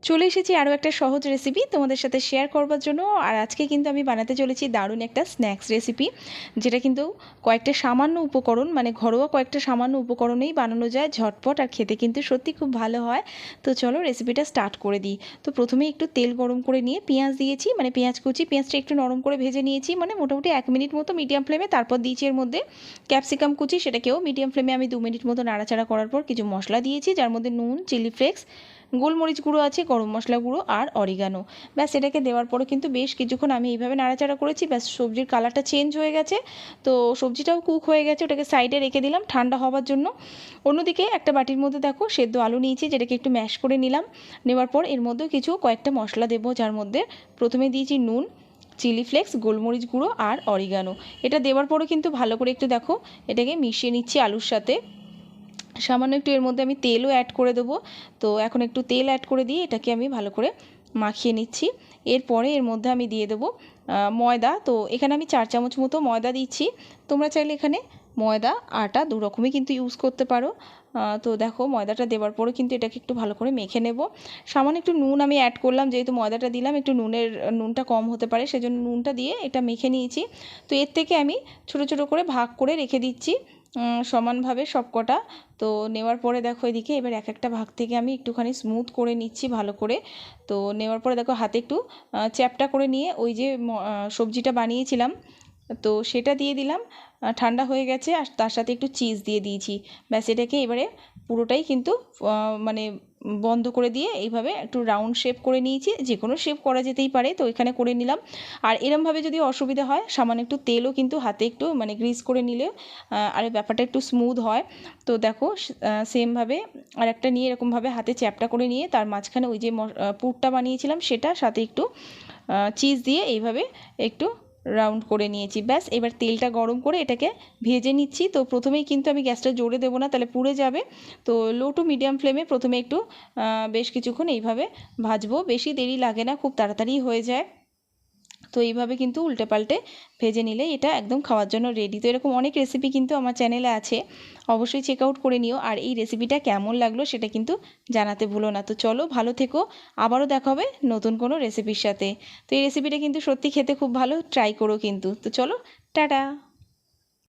চলে এসেছি আরও একটা সহজ রেসিপি তোমাদের সাথে শেয়ার করবার জন্য। আর আজকে কিন্তু আমি বানাতে চলেছি দারুণ একটা স্ন্যাক্স রেসিপি, যেটা কিন্তু কয়েকটা সামান্য উপকরণ, মানে ঘরোয়া কয়েকটা সামান্য উপকরণেই বানানো যায় ঝটপট, আর খেতে কিন্তু সত্যি খুব ভালো হয়। তো চলো রেসিপিটা স্টার্ট করে দিই। তো প্রথমে একটু তেল গরম করে নিয়ে পেঁয়াজ দিয়েছি, মানে পেঁয়াজ কুচি, পেঁয়াজটা একটু নরম করে ভেজে নিয়েছি, মানে মোটামুটি 1 মিনিট মতো মিডিয়াম ফ্লেমে। তারপর দিয়েছি এর মধ্যে ক্যাপসিকাম কুচি, সেটাকেও মিডিয়াম ফ্লেমে আমি 2 মিনিট মতো নাড়াচাড়া করার পর কিছু মশলা দিয়েছি, যার মধ্যে নুন, চিলি ফ্লেক্স, গোলমরিচ গুঁড়ো আছে, গরম মশলা গুঁড়ো আর অরিগানো। ব্যাস এটাকে দেওয়ার পরে কিন্তু বেশ কিছুক্ষণ আমি এইভাবে নাড়াচাড়া করেছি। ব্যাস সবজির কালারটা চেঞ্জ হয়ে গেছে, তো সবজিটাও কুক হয়ে গেছে, ওটাকে সাইডে রেখে দিলাম ঠান্ডা হওয়ার জন্য। অন্যদিকে একটা বাটির মধ্যে দেখো সেদ্ধ আলু নিয়েছি, যেটাকে একটু ম্যাশ করে নিলাম। নেওয়ার পর এর মধ্যে কয়েকটা মশলা দেবো, যার মধ্যে প্রথমে দিয়েছি নুন, চিলি ফ্লেক্স, গোলমরিচ গুঁড়ো আর অরিগানো। এটা দেওয়ার পরে কিন্তু ভালো করে একটু দেখো এটাকে মিশিয়ে নিচ্ছি আলুর সাথে। সামান্য একটু এর মধ্যে আমি তেলও অ্যাড করে দেবো। তো এখন একটু তেল অ্যাড করে দিয়ে এটাকে আমি ভালো করে মাখিয়ে নিচ্ছি। এরপরে এর মধ্যে আমি দিয়ে দেবো ময়দা। তো এখানে আমি 4 চামচ মতো ময়দা দিচ্ছি। তোমরা চাইলে এখানে ময়দা, আটা দু রকমই কিন্তু ইউজ করতে পারো। তো দেখো ময়দাটা দেওয়ার পরে কিন্তু এটাকে একটু ভালো করে মেখে নেব। সামান্য একটু নুন আমি অ্যাড করলাম, যেহেতু ময়দাটা দিলাম, একটু নুনটা কম হতে পারে, সেজন্য নুনটা দিয়ে এটা মেখে নিয়েছি। তো এর থেকে আমি ছোটো ছোটো করে ভাগ করে রেখে দিচ্ছি সমানভাবে সবকটা। তো নেওয়ার পরে দেখো এদিকে এবার এক একটা ভাগ থেকে আমি একটুখানি স্মুথ করে নিচ্ছি ভালো করে। তো নেওয়ার পরে দেখো হাতে একটু চ্যাপটা করে নিয়ে ওই যে সবজিটা বানিয়েছিলাম, তো সেটা দিয়ে দিলাম। ঠান্ডা হয়ে গেছে, আর তার সাথে একটু চিজ দিয়ে দিয়েছি। ব্যাস এটাকে এবারে পুরোটাই কিন্তু মানে বন্ধ করে দিয়ে এইভাবে একটু রাউন্ড শেপ করে নিয়েছি। যে কোনো শেপ করা যেতেই পারে, তো এখানে করে নিলাম। আর এরমভাবে যদি অসুবিধা হয় সামান্য একটু তেলও কিন্তু হাতে একটু মানে গ্রিস করে নিলে আর ব্যাপারটা একটু স্মুথ হয়। তো দেখো সেমভাবে আর একটা নিয়ে এরকমভাবে হাতে চ্যাপটা করে নিয়ে তার মাঝখানে ওই যে পুরটা বানিয়েছিলাম সেটা, সাথে একটু চিজ দিয়ে এইভাবে একটু রাউন্ড করে নিয়েছি। ব্যাস এবার তেলটা গরম করে এটাকে ভেজে নিচ্ছি। তো প্রথমেই কিন্তু আমি গ্যাসটা জোরে দেবো না, তাহলে পুড়ে যাবে। তো লো টু মিডিয়াম ফ্লেমে প্রথমে একটু বেশ কিছুক্ষণ এইভাবে ভাজবো। বেশি দেরি লাগে না, খুব তাড়াতাড়ি হয়ে যায়। তো এইভাবে কিন্তু উল্টে পাল্টে ভেজে নিলে এটা একদম খাওয়ার জন্য রেডি। তো এরকম অনেক রেসিপি কিন্তু আমার চ্যানেলে আছে, অবশ্যই চেক আউট করে নিও। আর এই রেসিপিটা কেমন লাগলো সেটা কিন্তু জানাতে ভুলো না। তো চলো ভালো থেকো, আবারও দেখা হবে নতুন কোনো রেসিপির সাথে। তো এই রেসিপিটা কিন্তু সত্যি খেতে খুব ভালো, ট্রাই করো কিন্তু। তো চলো টাটা।